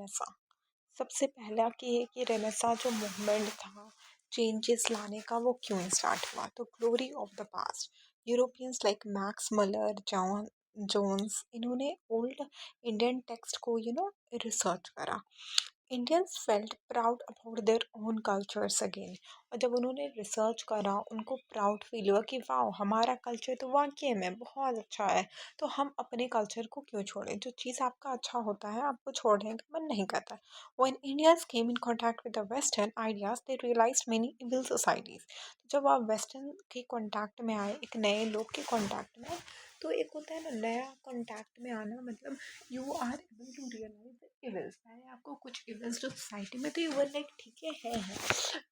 Renaissance. सबसे पहला कि रेनेसा जो मूवमेंट था चेंजेस लाने का, वो क्यों स्टार्ट हुआ? तो glory of the past, Europeans like Max Muller, John Jones, इन्होंने ओल्ड इंडियन टेक्स्ट को रिसर्च करा। Indians felt proud about their own cultures again. और जब उन्होंने रिसर्च करा उनको प्राउड फील हुआ कि वाह, हमारा कल्चर तो वाकई में बहुत अच्छा है, तो हम अपने कल्चर को क्यों छोड़ें? जो चीज़ आपका अच्छा होता है आपको छोड़ने का मन नहीं करता। When Indians came in contact with the Western ideas, they realized many evil societies. जब आप वेस्टर्न के कांटेक्ट में आए, एक नए लोग के कांटेक्ट में, तो एक होता है ना नया कांटेक्ट में आना, मतलब you are able to realise the evils. पहले आपको कुछ इविल्स जो सोसाइटी में, तो यू वर लाइक ठीक है,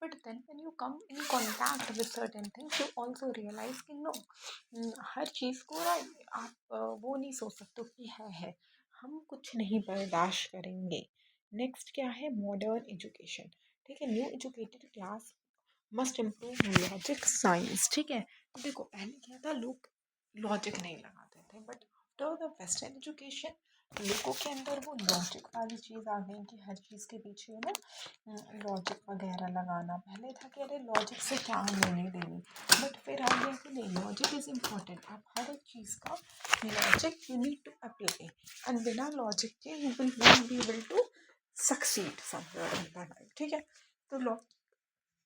but then when you come in contact with certain things you also realise कि नो, हर चीज़ को ना आप वो नहीं सोच सकते कि है, हम कुछ नहीं बर्दाश्त करेंगे। नेक्स्ट क्या है? Modern education. ठीक है, new educated class must improve logic science. ठीक है, तो देखो पहले क्या था, लोग लॉजिक नहीं लगाते थे, but after the western education लोगों के अंदर वो लॉजिक वाली चीज़ आ गई कि हर चीज़ के पीछे ना लॉजिक वगैरह लगाना। पहले था कि अरे लॉजिक से क्या लेने देनी, बट फिर आ गया कि नहीं, लॉजिक इज़ इम्पॉर्टेंट। आप हर एक चीज़ का logic you need to apply, and बिना लॉजिक के you will not be able to succeed somewhere in the life. ठीक है, तो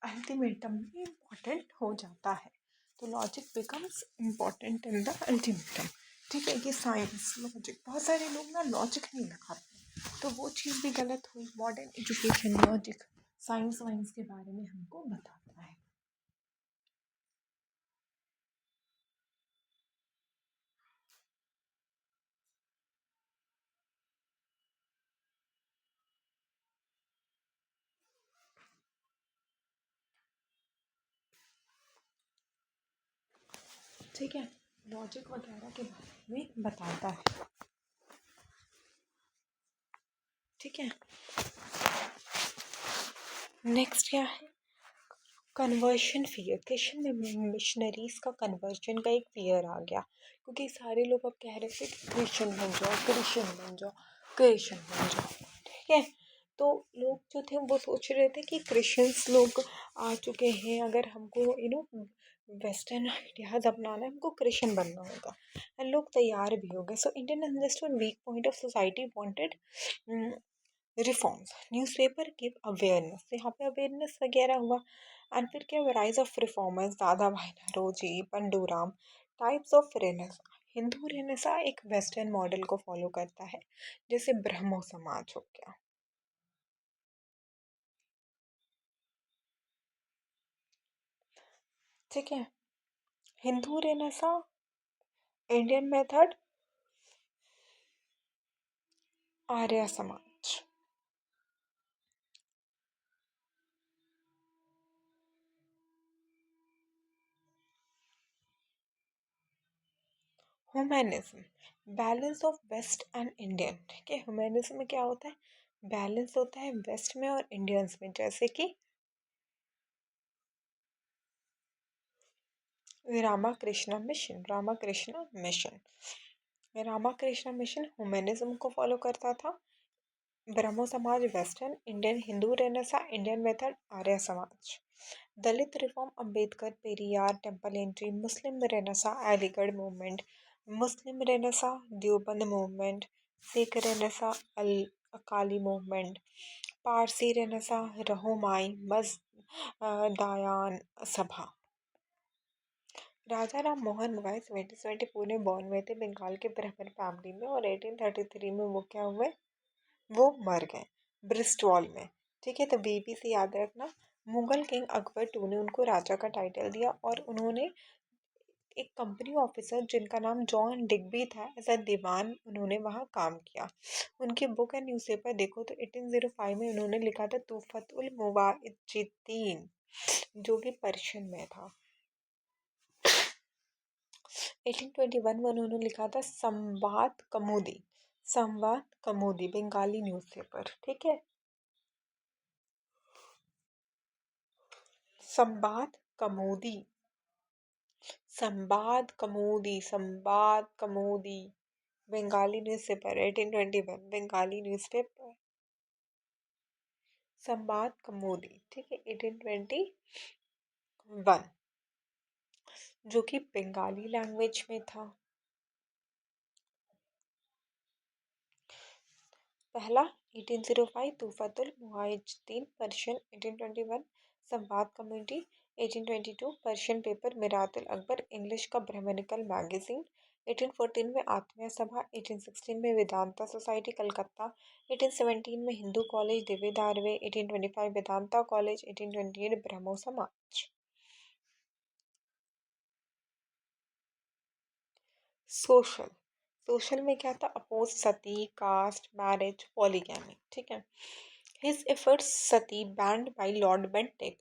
अल्टीमेटम भी इम्पॉर्टेंट हो जाता है, तो logic becomes important in the ultimatum. ठीक है, ये साइंस लॉजिक, बहुत सारे लोग ना लॉजिक नहीं लगाते, तो वो चीज़ भी गलत हुई। मॉडर्न एजुकेशन लॉजिक साइंस वाइंस के बारे में हमको बताता है। ठीक है, लॉजिक वगैरह के बारे में बताता है। ठीक है, नेक्स्ट क्या है? Conversion fear. क्रिश्चियन मिशनरीज का कन्वर्शन का एक फियर आ गया, क्योंकि सारे लोग अब कह रहे थे कि क्रिश्चियन बन जाओ, क्रिश्चियन बन जाओ, क्रिश्चियन बन जाओ। ठीक है, तो लोग जो थे वो सोच रहे थे कि क्रिश्चियंस लोग आ चुके हैं, अगर हमको वेस्टर्न आइडियाज अपनाना है, हमको क्रिश्चियन बनना होगा, एंड लोग तैयार भी हो गए। So Indian understood weak point of society wanted reforms. Newspaper give awareness, यहाँ पे अवेयरनेस वगैरह हुआ। एंड फिर क्या? Rise of reformers, Dadabhai Naoroji, Panduram. Types of renaissance. Hindu renaissance एक वेस्टर्न मॉडल को फॉलो करता है, जैसे ब्रह्मो समाज हो गया। ठीक है, Hindu renaissance, Indian method, Arya Samaj. Humanism, balance of west and Indian. ठीक है, ह्यूमैनिज्म में क्या होता है? बैलेंस होता है वेस्ट में और इंडियंस में, जैसे कि Ramakrishna mission. Ramakrishna mission, Ramakrishna mission humanism को फॉलो करता था। Brahmo Samaj western, Indian Hindu renaissance, Indian method Arya Samaj. Dalit reform Ambedkar, Periyar, temple entry. Muslim renaissance, Aligarh movement. Muslim renaissance, Deoband movement. Sikh renaissance, Akali movement. Parsi renaissance, Rahnumai Mazdayasnan सभा। राजा राम मोहन रॉय 1724 में बॉर्न हुए थे बंगाल के ब्राह्मण फैमिली में, और 1833 में वो क्या हुए? वो मर गए ब्रिस्टॉल में। ठीक है, तो बीबी से याद रखना। मुगल किंग अकबर टू ने उनको राजा का टाइटल दिया, और उन्होंने एक कंपनी ऑफिसर जिनका नाम जॉन डिग्बी था एज अ दीवान, उन्होंने वहाँ काम किया। उनकी बुक एंड न्यूज़पेपर देखो तो 1805 में उन्होंने लिखा था तूफतुल मुवाज्जिदीन, जो कि पर्शियन में था। 1821 में उन्होंने लिखा था संवाद कमोदी। संवाद कमोदी बंगाली न्यूज़पेपर। ठीक है, संवाद कमोदी, संवाद कमोदी, संवाद कमोदी बंगाली न्यूज़पेपर। 1821 बंगाली न्यूज़पेपर। संवाद कमोदी, ठीक है, 1821, जो कि बंगाली लैंग्वेज में था। पहला 1805 तूफातुल मुआइजुद्दीन पर्शियन, 1821 संवाद community, 1822 Persian paper मिरातुल Akbar English का ब्राह्मणिकल मैगजीन, 1814 में आत्मीय सभा, 1816 में वेदांता सोसाइटी कलकत्ता, 1817 में हिंदू कॉलेज दिव्य दारवे, 1825 वेदांता कॉलेज, 1828 ब्रह्मो समाज। सोशल, सोशल में क्या था, oppose sati, caste, marriage, polygamy, ठीक है। His efforts sati banned by Lord Bentinck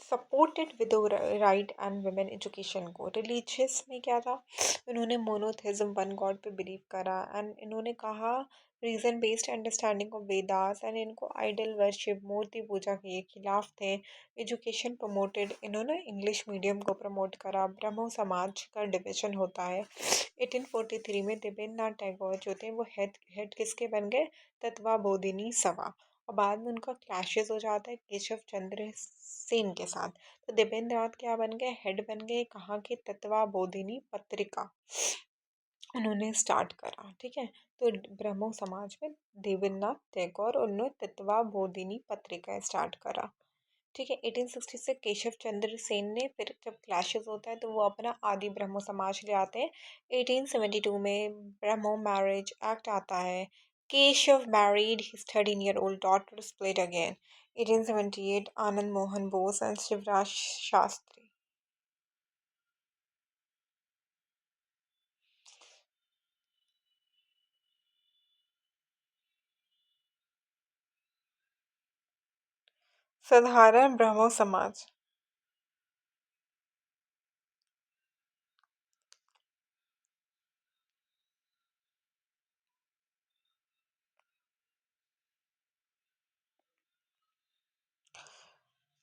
supported widow right and women education को। रिलीजियस में क्या था, इन्होंने मोनोथिज्म वन गॉड पे बिलीव करा, एंड इन्होंने कहा reason based understanding of Vedas, and इनको आइडल वर्शिप मूर्ति पूजा के खिलाफ थे। एजुकेशन प्रमोटेड, इन्होंने इंग्लिश मीडियम को प्रमोट करा। ब्रह्मो समाज का डिवीजन होता है। 1843 में देवेंद्रनाथ टैगोर जो थे वो हेड हेड किसके बन गए, तत्वा बोधिनी सभा, और बाद में उनका क्लैशेस हो जाता है केशव चंद्र सेन के साथ। तो देवेंद्र नाथ क्या बन गए, हेड बन गए कहाँ के, तत्वा बोधिनी पत्रिका उन्होंने स्टार्ट करा, ठीक है। तो ब्रह्मो समाज में देवेंद्र नाथ टैगोर उन्होंने तत्वा बोधिनी पत्रिका स्टार्ट करा, ठीक है। 1860 से केशव चंद्र सेन ने, फिर जब क्लैशेस होता है तो वो अपना आदि ब्रह्मो समाज ले आते हैं। 1872 में ब्रह्मो मैरिज एक्ट आता है। Keshav married his 13-year-old daughter split again. 1878 Anand Mohan Bose and Shivraj Shastri. साधारण ब्रह्मो समाज,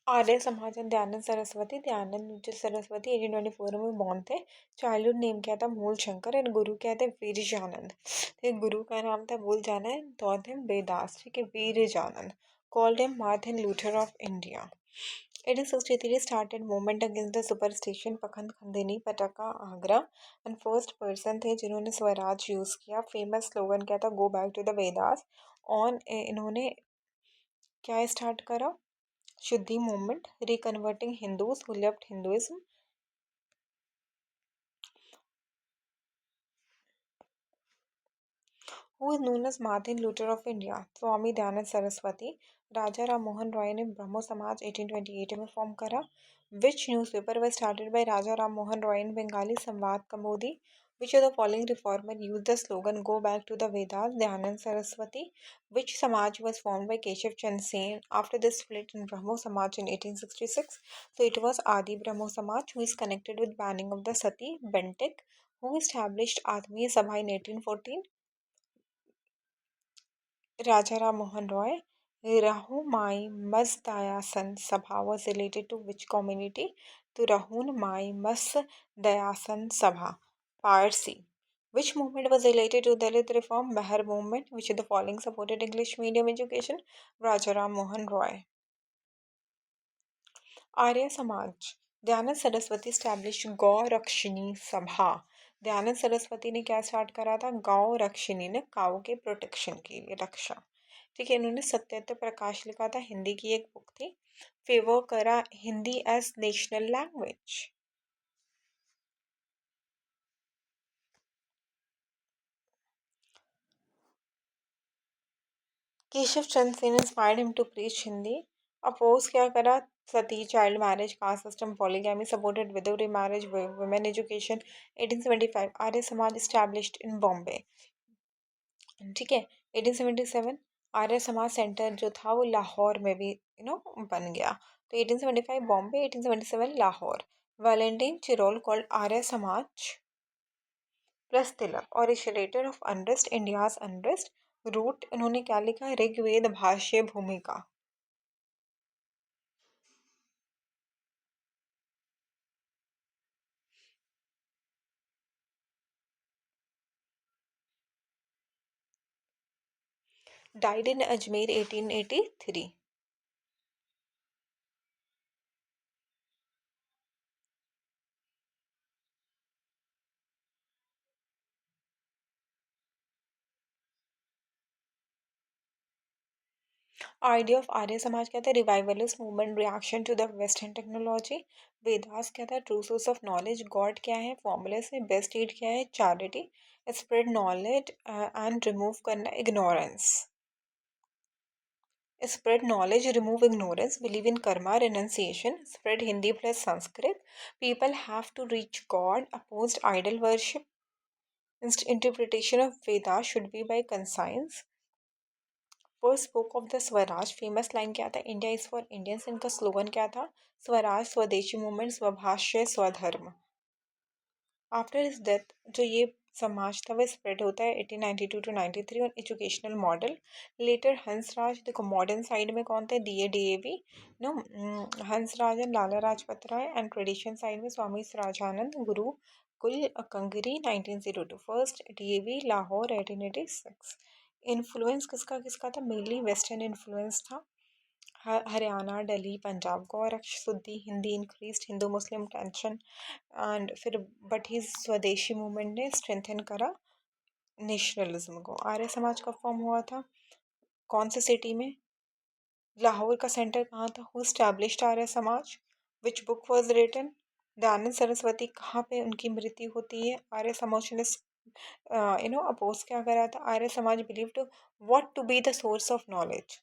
आर्य समाज एंड दयानंद सरस्वती, दयानंद सरस्वती 1824 में बॉर्न थे। चाइल्डहुड नेम क्या था, मूल शंकर, एंड गुरु क्या थे, वीरजानंद। फिर गुरु का नाम था, भूल जाना है, गौतम वेदास, ठीक है, Virjanand. Called him Martin Luther of India. 1863 started movement against the superstition, Pakhand Khandini Pataka Agra, and first person थे जिन्होंने स्वराज यूज़ किया। फेमस स्लोगन क्या था, go back to the Vedas. On इन्होंने क्या स्टार्ट करा, Shuddhi movement, reconverting Hindus who left Hinduism. Who is known as Martin Luther of India, Swami Dayanand Saraswati. Raja Ram Mohan Roy ने ब्रह्मो समाज 1828 में फॉर्म करा। Which newspaper was started by Raja Ram Mohan Roy in Bengali, Sambad Kaumudi. Which of the following reformer used the slogan "Go back to the Vedas"? Dayanand Saraswati. Which Samaj was formed by Keshav Chand Sen after the split in Brahmo Samaj in 1866? So it was Adi Brahmo Samaj, who is connected with banning of the Sati, Bentic. Who established Atmiya Sabha in 1814? Raja Ram Mohan Roy. Rahumai Mazdayasan Sabha was related to which community? To Rahumai Mazdayasan Sabha, Parsi. Which movement was related to Dalit reform? Mahar movement. Which of the following supported English medium education? Raja Ram Mohan Roy. Arya Samaj, Dayanand Saraswati establish गौ रक्षिणी सभा। दयानंद सरस्वती ने क्या start करा था, गौ रक्षिणी ने काऊ के protection के लिए, रक्षा, ठीक है। इन्होंने सत्यत्व प्रकाश लिखा था, हिंदी की एक बुक थी। फेवर करा Hindi as national language. Keshav Chand Sen inspired him to preach Hindi. Oppose क्या करा, sati, child marriage, caste system, polygamy, supported widow marriage, women education. 1875 Arya Samaj established इन बॉम्बे, ठीक है। 1877 आर्य समाज सेंटर जो था वो लाहौर में भी बन गया। तो 1875 Bombay, 1877 Lahore. Valentine Chirol called Arya Samaj plus Tilak originator of unrest, India's unrest. रूट इन्होंने क्या लिखा, ऋग्वेद भाष्य भूमिका। Died in Ajmer 1883. Idea of Arya Samaj क्या था? Revivalist movement, reaction to the western technology. Vedas क्या था? True source of knowledge. God क्या है? फॉर्मूले से। बेस्ट ईड क्या है? Charity. Spread knowledge and remove करना ignorance. Spread knowledge, remove ignorance, believe in karma, renunciation, spread Hindi plus Sanskrit. People have to reach God, opposed idol worship. Interpretation of Vedas should be by conscience. First spoke of the Swaraj, famous line क्या था? India is for Indians. इनका slogan क्या था? स्वराज, स्वदेशी movement, स्वभाष्य, स्वधर्म। After his death जो ये समाज था वह स्प्रेड होता है 1892 टू 93 और एजुकेशनल मॉडल। लेटर हंसराज, देखो मॉडर्न साइड में कौन थे? DAV no, Hansraj and Lala Lajpat Rai. And tradition side में Swami Swarajanand Gurukul Kangri 1902। First DAV Lahore 1886। Influence किसका किसका था? मेनली वेस्टर्न इन्फ्लुएंस था। Haryana, Delhi, Punjab Gauraksha Shuddhi, Hindi increased, Hindu Muslim tension. And फिर बट ही स्वदेशी मूवमेंट ने स्ट्रेंथन करा नेशनलिज्म को। आर्य समाज का फॉर्म हुआ था कौन से सिटी में? लाहौर का सेंटर कहाँ था? Who established Arya Samaj? Which book was written? Dayanand Saraswati कहाँ पे उनकी मृत्यु होती है? आर्य समाज ने अपोज क्या करा था? Arya Samaj believe to what to be the source of knowledge.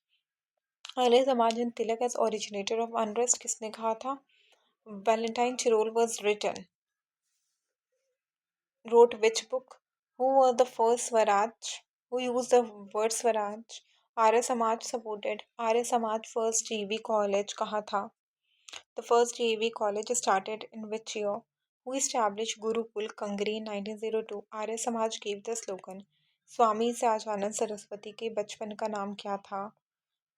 Arya Samaj and Tilak as originator of unrest किसने कहा था? Valentine Chirol was written wrote which book? Who were the first Swaraj? Who used the word Swaraj? Arya Samaj supported. Arya Samaj first GV college कहाँ था? The first GV college started in which year? Who established Gurukul Kangri in 1902? Arya Samaj gave the slogan. स्वामी सयाजानंद सरस्वती के बचपन का नाम क्या था?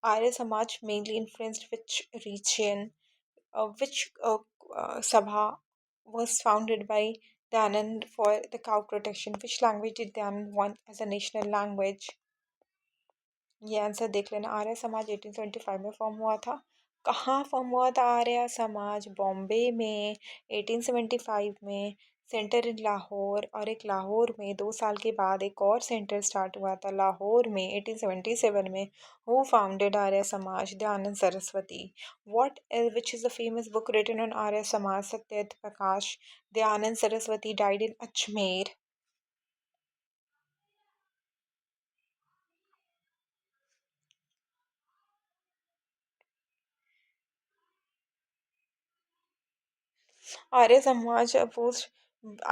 आर्य समाज mainly influenced which region? Which Sabha was founded by Dayanand for the cow protection? Which language did Dayanand want as a national language? ये answer देख लेना। आर्य समाज 1875 में फॉर्म हुआ था। कहाँ फॉर्म हुआ था आर्य समाज? बॉम्बे में 1875 में। सेंटर इन लाहौर, और एक लाहौर में 2 साल के बाद एक और सेंटर स्टार्ट हुआ था लाहौर में 1877 में। Who founded Arya Samaj? Dayanand Saraswati. What which is the famous book written on Arya Samaj? Satyendra Prakash. Dayanand Saraswati died in Ajmer. Arya Samaj opposed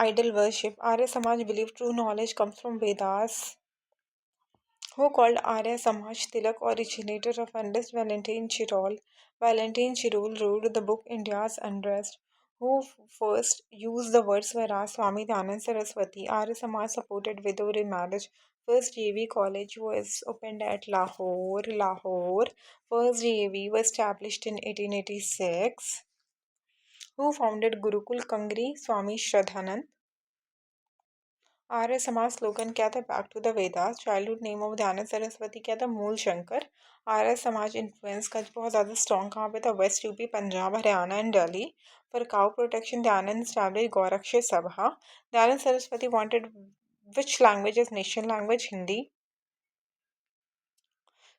idol worship. Arya Samaj believed true knowledge comes from Vedas. Who called Arya Samaj Tilak, originator of unrest? Valentine Chirol. Valentine Chirol wrote the book India's Unrest. Who first used the word Swaraj? Swami Dayanand Saraswati. Arya Samaj supported widow remarriage. First JV college was opened at Lahore. First JV was established in 1886. Who founded Gurukul Kangri? Swami Shraddhanand. Arya Samaj slogan क्या था? Back to the Vedas. Childhood name of Dayanand Saraswati क्या था? मूल Shankar. Arya Samaj influence का बहुत ज़्यादा strong कहाँ पे था? West UP, Punjab, Haryana and Delhi. For cow protection Dayanand establish Gauraksha Sabha. Dayanand Saraswati wanted which language is national language? Hindi.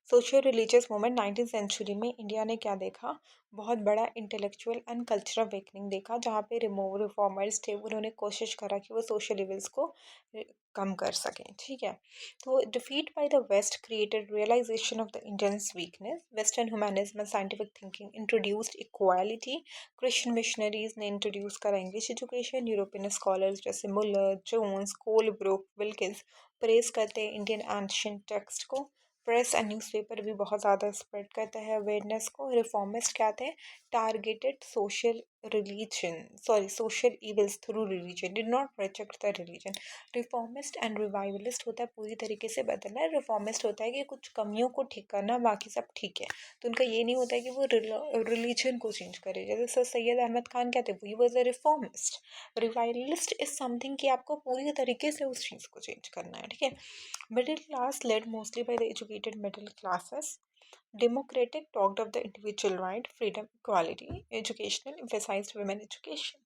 Socio religious movement 19th century में इंडिया ने क्या देखा? बहुत बड़ा इंटेलेक्चुअल एंड कल्चरल अवेकनिंग देखा, जहाँ पे रिफॉर्मर्स थे, उन्होंने कोशिश करा कि वो सोशल इवल्स को कम कर सकें। ठीक है, तो defeat by the West created realisation of the Indians weakness. Western humanism and scientific thinking introduced equality. Christian missionaries ने इंट्रोड्यूस करा इंग्लिश एजुकेशन। यूरोपियन स्कॉलर्स जैसे Muller, Jones, Colebrooke, Wilkins press करते हैं इंडियन एंशियंट टेक्स्ट को। Press and newspaper भी बहुत ज़्यादा spread करता है अवेयरनेस को। रिफॉर्मिस्ट क्या थे? Targeted social social evils through religion, did not reject the religion. Reformist and revivalist होता है पूरी तरीके से बदलना है, रिफॉर्मिस्ट होता है कि कुछ कमियों को ठीक करना, बाकी सब ठीक है। तो उनका ये नहीं होता है कि वो रिलीजन को चेंज करे, जैसे सर सैयद अहमद खान कहते हैं, वो was a reformist. Revivalist is something कि आपको पूरी तरीके से उस चीज़ को चेंज करना है, ठीक है। Middle class led mostly by the educated middle classes. Democratic talked of the individual right, freedom, equality. Educational emphasized women education.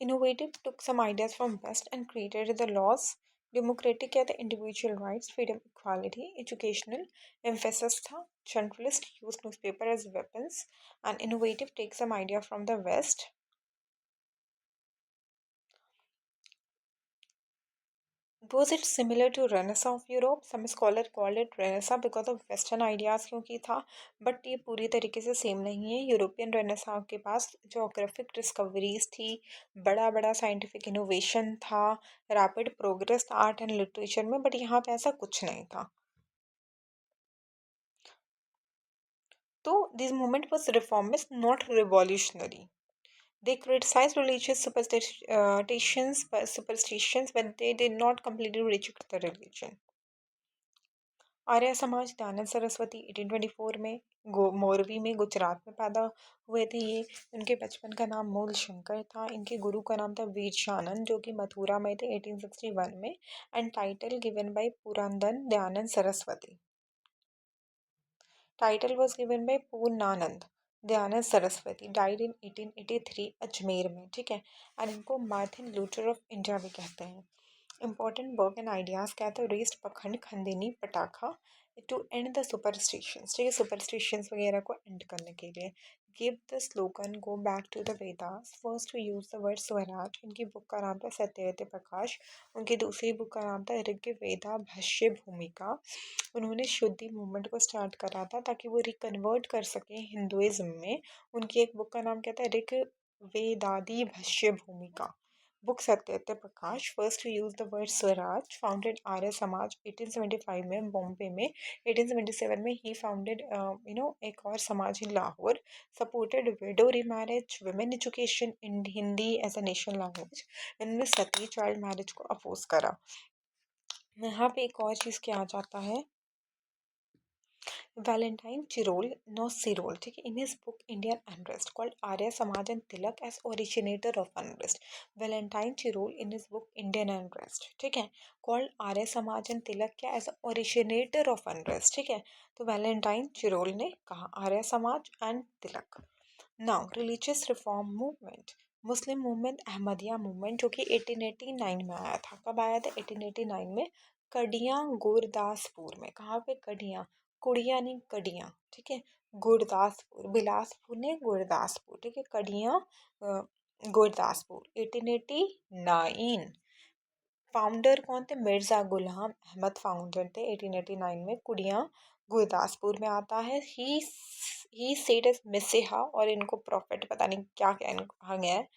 Innovative took some ideas from West and created the laws. Democratic क्या the individual rights, freedom, equality. Educational emphasis था. Centralist used newspaper as weapons. And innovative take some idea from the West. Was it similar to Renaissance of Europe? Some scholar called it Renaissance because of Western ideas क्योंकि था, but ये पूरी तरीके से same नहीं है। European renaissance के पास geographic discoveries थी, बड़ा बड़ा साइंटिफिक इनोवेशन था, रैपिड प्रोग्रेस था आर्ट एंड लिटरेचर में, बट यहाँ पे ऐसा कुछ नहीं था। तो this movement was reformist not revolutionary. They criticized religious superstitions, but they did not completely reject the religion. आर्य समाज दयानंद सरस्वती 1824 में मोरवी में गुजरात में पैदा हुए थे ये। उनके बचपन का नाम मूल शंकर था। इनके गुरु का नाम था वीरशानंद जो कि मथुरा में थे 1861 में। And title given by Purandar Dayanand Saraswati. Title was given by Purnanand Dayanand Saraswati. Died इन 1883 अजमेर में, ठीक है। एंड इनको मार्टिन लूथर ऑफ इंडिया भी कहते हैं. इंपॉर्टेंट वर्क एंड आइडियाज़ क्या था? रेस्ट पखंड खंडेनी पटाखा टू एंड द सुपरस्टिशंस, ठीक है, सुपरस्टिशंस वगैरह को एंड करने के लिए. Give the slogan go back to the Vedas. First to use the word Swaraj. इनकी बुक का नाम था सत्यवती प्रकाश. उनकी दूसरी बुक का नाम था ऋग्वेद वेदा भाष्य भूमिका. उन्होंने शुद्धि मूवमेंट को स्टार्ट करा था ताकि वो रिकन्वर्ट कर सके हिंदुइज्म में. उनकी एक बुक का नाम क्या था? Rigvedadi Bhashya Bhumika. Book Satyavati Prakash. First to use the word Swaraj. Founded Arya Samaj 1875 में बॉम्बे में. 1877 में ही फाउंडेड एक और समाज in Lahore. Supported widow remarriage, women education in Hindi as a national language. इन्होंने सती चाइल्ड मैरिज को अपोज करा. यहाँ पे एक और चीज़ क्या आ जाता है? Valentine Chirol, no Cyril, ठीक है, in his book Indian Unrest called Arya Samaj and Tilak as originator of unrest. Valentine Chirol in his book Indian Unrest, ठीक है, called Arya Samaj and Tilak क्या as originator of unrest, ठीक है. तो Valentine Chirol ने कहा आर्य Samaj and Tilak. Now religious reform movement. Muslim movement Ahmadiyya movement जो कि 1889 में आया था. कब आया था? 1889 में. कडियाँ गुरदासपुर में. कहाँ पे? कडियाँ. कुड़िया नहीं कडियाँ, ठीक है. गुरदासपुर, बिलासपुर ने गुरदासपुर, ठीक है. कडियाँ गुरदासपुर 1889. फाउंडर कौन थे? मिर्ज़ा गुलाम अहमद फाउंडर थे 1889 में. कुड़ियाँ गुरदासपुर में आता है. ही सेड एज मसीहा, और इनको प्रॉफिट पता नहीं क्या क्या कहा गया है.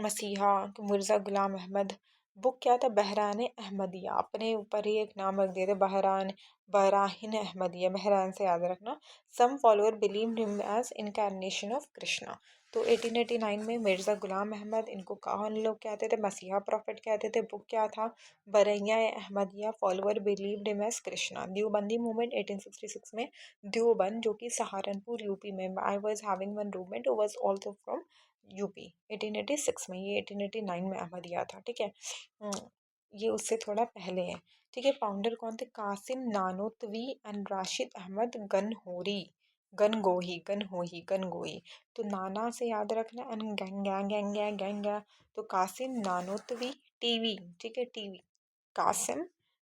मसीहा. मिर्ज़ा गुलाम अहमद. बुक क्या था? बहरान अहमदिया. अपने ऊपर ही एक नाम रख दिया था, बहरान, बहराहिन अहमदिया. बहरान से याद रखना. Some follower believe him as incarnation of Krishna. तो 1889 में मिर्ज़ा गुलाम अहमद, इनको कौन लोग कहते थे? मसीहा प्रॉफिट कहते थे. बुक क्या था? बरैया Ahmadiyya. Follower believed him as Krishna. Deobandi movement 1866 में. देवबंद जो कि सहारनपुर यूपी में. I was having one roommate who was also from UP. 1886 में. ये 1889 में अहमदिया था, ठीक है. ये उससे थोड़ा पहले है, ठीक है. फाउंडर कौन थे? कासिम नानोतवी एंड राशिद अहमद गनहोरी. गनगोही. तो नाना से याद रखना. एंड गैंगा. तो कासिम नानोतवी. टीवी, ठीक है, टीवी. कासिम.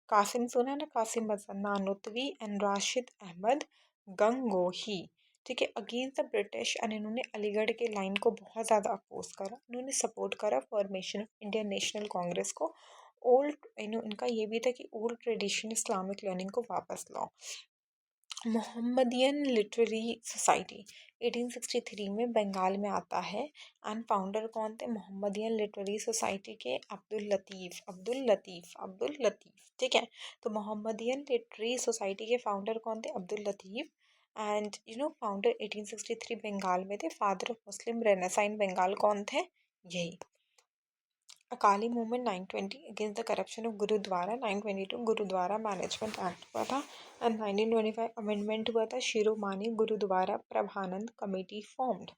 कासिम सुना ना? कासिम बसा. नानोतवी एंड राशिद अहमद गंगोही, ठीक है, अगेंस्ट द ब्रिटिश. एंड इन्होंने अलीगढ़ के लाइन को बहुत ज़्यादा अपोज करा. इन्होंने सपोर्ट करा formation of Indian national Congress को. ओल्ड इनका ये भी था कि ओल्ड ट्रेडिशन इस्लामिक लर्निंग को वापस लाओ. मोहम्मदियन लिटरेरी सोसाइटी 1863 में बंगाल में आता है. एंड फाउंडर कौन थे? मोहम्मदियन लिटरेरी सोसाइटी के अब्दुल लतीफ़, ठीक है. तो मोहम्मदियन लिटरेरी सोसाइटी के फाउंडर कौन थे? अब्दुल लतीफ़. एंड फाउंडर 1863 बंगाल में थे, father of Muslim renaissance in Bengal कौन थे? यही। Akali movement 920 against the corruption of gurudwara, 922 gurudwara management act हुआ था, एंड 1925 अमेंडमेंट हुआ था, Shiromani Gurudwara Prabandhak Committee formed.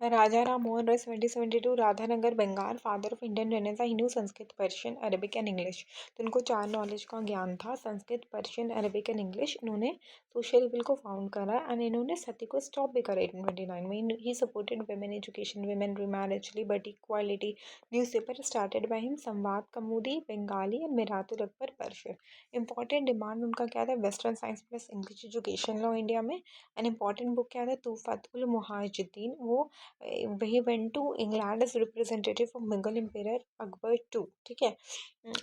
Raja Ram Mohan Roy 1772 Radhanagar Bengal, father of Indian renaissance, he knew Sanskrit Persian Arabic and English. तो इनको चार नॉलेज का ज्ञान था, Sanskrit Persian Arabic and English. इन्होंने सोशल विल को फाउंड करा एंड इन्होंने सती को स्टॉप भी करा 1829 में। He supported women education, women remarriage, liberty, equality. Newspaper started by him, Sambad Kaumudi Bengali and Miratul Akbar Persian. Important demand उनका क्या था? Western science plus English education लो इंडिया में। एंड इंपॉर्टेंट बुक क्या था? तूफत उल मुहाजिद्दीन। वो he went to England as representative of Mughal empire Akbar two, ठीक है।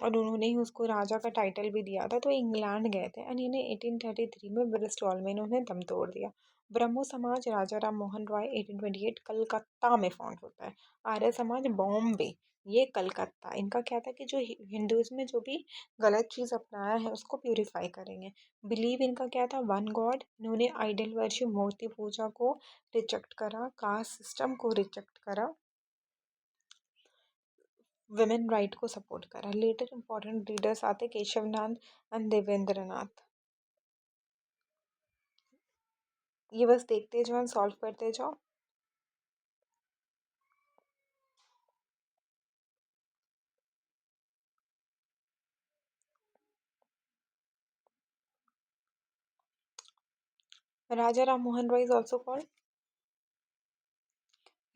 और उन्होंने ही उसको राजा का टाइटल भी दिया था, तो इंग्लैंड गए थे एंड इन्हें 1833 में ब्रिस्टॉल में इन्होंने दम तोड़ दिया। ब्रह्मो समाज राजा राम मोहन रॉय 1828 कलकत्ता में फाउंड होता है। आर्य समाज बॉम्बे, ये कलकत्ता। इनका क्या था कि जो हिंदुइज्म में जो भी गलत चीज़ अपनाया है उसको प्यूरिफाई करेंगे। बिलीव इनका क्या था? One God. इन्होंने आइडल वर्शिप, मूर्ति पूजा को रिजेक्ट करा, कास्ट सिस्टम को रिजेक्ट करा, वुमेन राइट को सपोर्ट करा। लेटर इंपॉर्टेंट लीडर्स आते केशव नाथ एंड देवेंद्र नाथ। ये बस देखते जाओ, सॉल्व करते जाओ। Raja Ram Mohan Roy is also called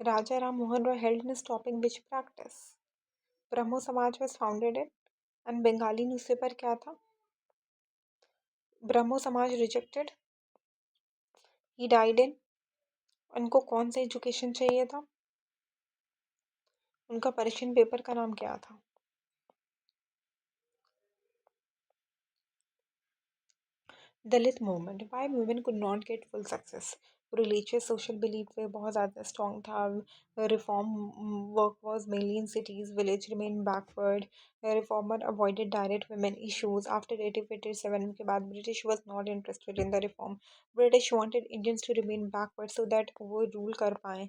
Raja Ram Mohan Roy helped in stopping which practice? Brahmo Samaj was founded in, and Bengali newspaper क्या था? ब्रह्मो समाज रिजेक्टेड। He died in. उनको कौन सा एजुकेशन चाहिए था? उनका पर्शियन पेपर का नाम क्या था? Dalit movement, why women could not get full success? Religious social belief पे बहुत ज़्यादा स्ट्रॉन्ग था। Reform work was mainly in cities, village remain backward. Reformer avoided direct women issues. After 1857 के बाद British was not interested in the reform. British wanted Indians to remain backward so that वो rule कर पाएँ।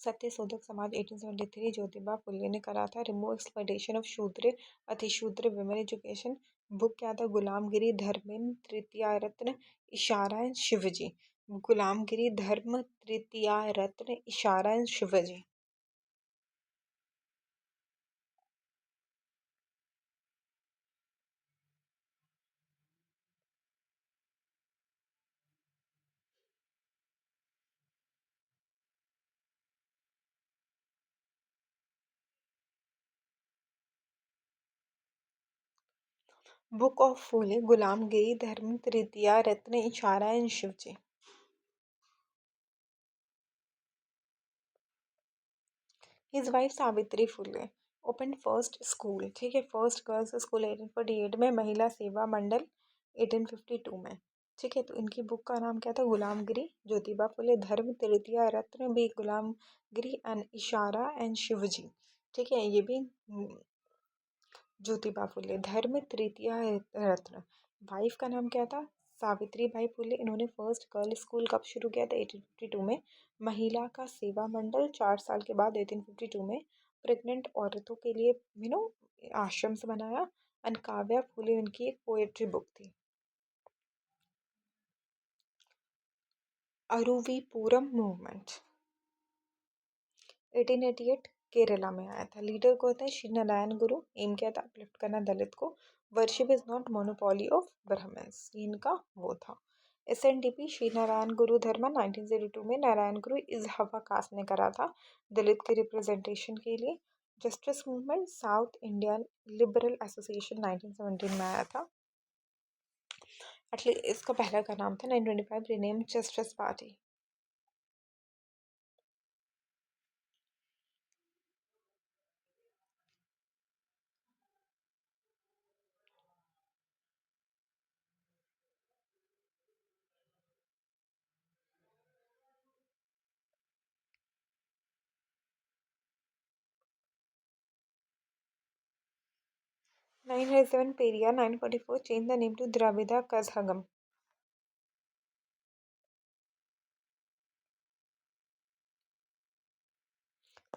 सत्यशोधक समाज 1873 ज्योतिबा फुले ने करा था। Remove exploitation of शूद्र अतिशूद्र women education. Book क्या था? गुलामगिरी धर्म तृतीया रत्न इशारा एंड शिवजी। गुलामगिरी धर्म तृतीया रत्न इशारा एंड शिवजी। बुक ऑफ फूले गुलामगिरी धर्म तृतीया रत्न इशारा and Shivji. His wife Savitri Phule open first school, ठीक है, फर्स्ट गर्ल्स स्कूल 1848 में, महिला सेवा मंडल 1852 में। ठीक है, तो इनकी बुक का नाम क्या था? गुलामगिरी। ज्योतिबा फुले धर्म तृतीया रत्न भी गुलामगिरी एंड इशारा एंड शिवजी। ठीक है, ये भी ज्योतिबा फुले धर्म तृतीया रत्न। वाइफ का नाम क्या था? सावित्री बाई फुले। इन्होंने फर्स्ट गर्ल स्कूल कब शुरू किया था? 1852 में। महिला का सेवा मंडल 4 साल के बाद 1852 में। प्रेग्नेंट औरतों के लिए आश्रम से बनाया। एंड काव्या फुले उनकी एक पोएट्री बुक थी। अरुवीपुरम मूवमेंट 1888 केरला में आया था। लीडर को होता है श्री नारायण गुरु। एम क्या था? अपलिफ्ट करना दलित को। Worship is not monopoly of Brahmins, इनका वो था। SNDP श्री नारायण गुरु धर्मा 1902 में नारायण गुरु इज हवा कास्ट ने करा था दलित के रिप्रेजेंटेशन के लिए। Justice movement south Indian liberal association 1917 में आया था। एटलीस्ट इसका पहला का नाम था 1925 rename justice party. 907 Periyar, 944 changed the name to Dravida Kazhagam.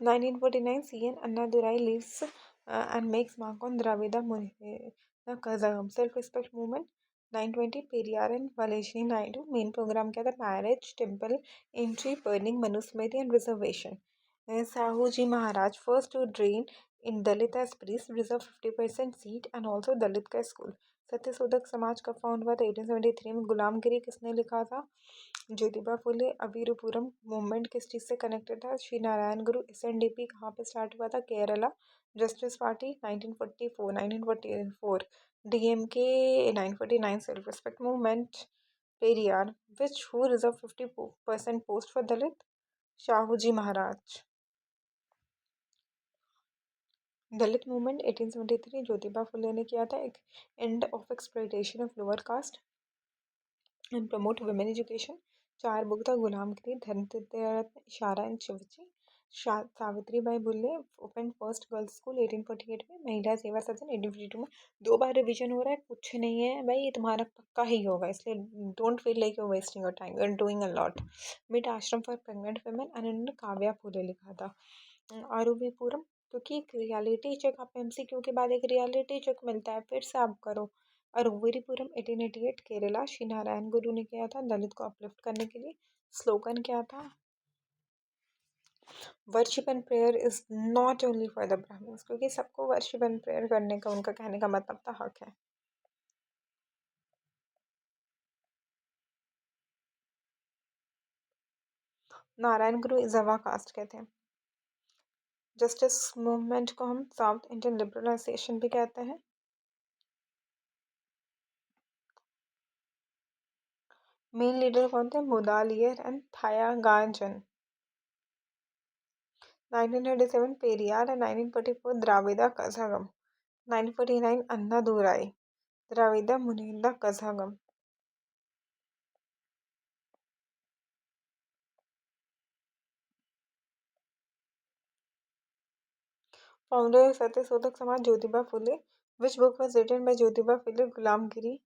1949 CN Annadurai leaves and makes mark on Dravida Kazhagam. Self-respect movement. 920 Periyar and Valeshni Naidu. Main program क्या था? Marriage, temple, entry, burning, Manusmriti and reservation. Sahuji Maharaj first to drain in Dalit as priest, reserve 50% seat and also Dalit का school. Satyashodhak Samaj कब found हुआ था? 1873 में. गुलामगिरी किसने लिखा था? ज्योतिबा फुले. अवीरपुरम मूवमेंट किस चीज़ से कनेक्टेड था? श्री नारायण गुरु. एसएनडीपी कहाँ पे स्टार्ट हुआ था? Kerala. Justice party 1944. 1944 DMK. 949 self respect movement. Periyar which who reserve 50% post for Dalit? Shahuji Maharaj. Dalit movement 1873 Jyotiba Phule ने किया था. एक end of exploitation of lower caste and promote women education. 4 book था. Gulamgiri, Dhanteratna, Ishara and Shivaji. Savitri Bai Phule open first girls school 1848 में. महिला सेवा सदन 1852 में. 2 बार रिवीजन हो रहा है, कुछ नहीं है भाई, ये तुम्हारा पक्का ही होगा, इसलिए don't feel like you wasting your time, you are doing a lot. मिड ashram for pregnant women and Kavya Phule लिखा था. आरूबीपुरम, क्योंकि एक रियलिटी चेक, आप एमसीक्यू के बाद एक रियलिटी चेक मिलता है, फिर से आप करो. अरुविरीपुरम 1888 केरला. श्री नारायण गुरु ने किया था दलित को अपलिफ्ट करने के लिए. स्लोगन क्या था? Worship and prayer is not only for the Brahmins, क्योंकि सबको वर्शिप एंड प्रेयर करने का, उनका कहने का मतलब था हक है. नारायण गुरु इजवा कास्ट के थे. जस्टिस मूवमेंट को हम साउथ इंडियन लिबरलाइजेशन भी कहते हैं. मेन लीडर कौन थे? Mudaliar and Thyagarajan. 1937 Periyar and 1944 Dravida Kazhagam. 949 Annadurai. Dravida Munnetra Kazhagam. Founder of Satyashodhak Samaj Jyotiba Phule. Which book was written by Jyotiba Phule? Gulamgiri.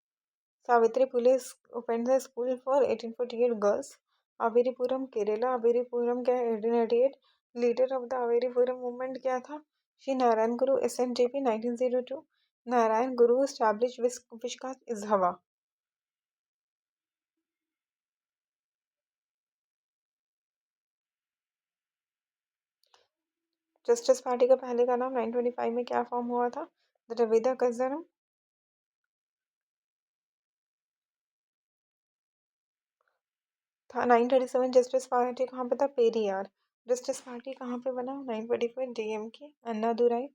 Savitri Phule open the school for 1848 girls. Aruvipuram Kerala. Aruvipuram क्या है? 1888. Leader of the Aruvipuram movement क्या था? श्री नारायण गुरु. एसएनजेपी 1902. नारायण गुरु स्टैब्लिश विश्वकास्ट इजहवा. जस्टिस पार्टी का पहले का नाम 925 में क्या फॉर्म हुआ था? द्रविड़ कज़ागम. था 937 जस्टिस पार्टी कहाँ पे था? पेरियार. जस्टिस पार्टी कहाँ पे बना? 945 DMK. Annadurai.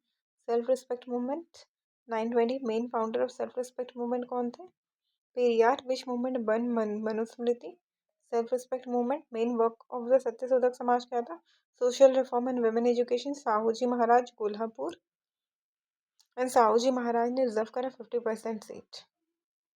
Self respect movement. 920 main founder of self respect movement कौन थे? Periyar. Which movement burn Manusmriti? Self respect movement. Main work of the Satyashodhak Samaj क्या था? Social reform and women education. Shahuji Maharaj Kolhapur. And Shahuji Maharaj ने रिजर्व करा 50% सीट.